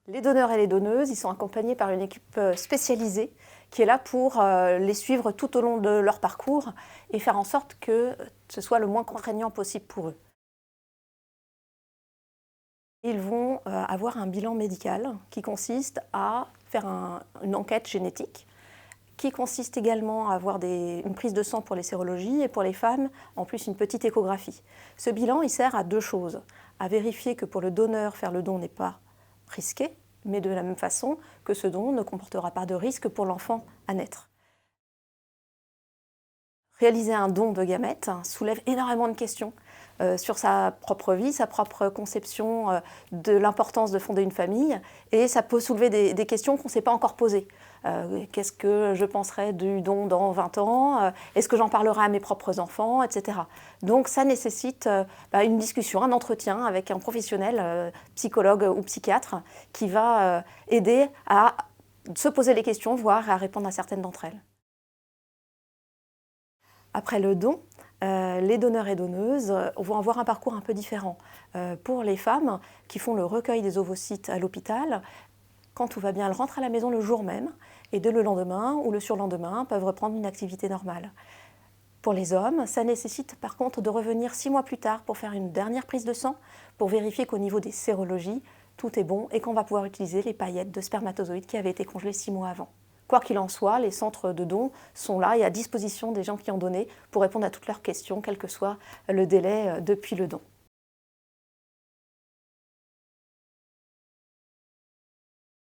Les donneurs et les donneuses, ils sont accompagnés par une équipe spécialisée qui est là pour les suivre tout au long de leur parcours et faire en sorte que ce soit le moins contraignant possible pour eux. Ils vont avoir un bilan médical qui consiste à faire une enquête génétique, qui consiste également à avoir une prise de sang pour les sérologies et pour les femmes, en plus une petite échographie. Ce bilan, il sert à deux choses. À vérifier que pour le donneur, faire le don n'est pas risqué, mais de la même façon que ce don ne comportera pas de risque pour l'enfant à naître. Réaliser un don de gamètes soulève énormément de questions sur sa propre vie, sa propre conception de l'importance de fonder une famille, et ça peut soulever des questions qu'on ne s'est pas encore posées. Qu'est-ce que je penserai du don dans 20 ans? Est-ce que j'en parlerai à mes propres enfants, etc. Donc ça nécessite une discussion, un entretien avec un professionnel, psychologue ou psychiatre, qui va aider à se poser les questions, voire à répondre à certaines d'entre elles. Après le don, les donneurs et donneuses vont avoir un parcours un peu différent. Pour les femmes qui font le recueil des ovocytes à l'hôpital, quand tout va bien, elles rentrent à la maison le jour même et dès le lendemain ou le surlendemain peuvent reprendre une activité normale. Pour les hommes, ça nécessite par contre de revenir 6 mois plus tard pour faire une dernière prise de sang pour vérifier qu'au niveau des sérologies, tout est bon et qu'on va pouvoir utiliser les paillettes de spermatozoïdes qui avaient été congelées 6 mois avant. Quoi qu'il en soit, les centres de dons sont là et à disposition des gens qui ont donné pour répondre à toutes leurs questions, quel que soit le délai depuis le don.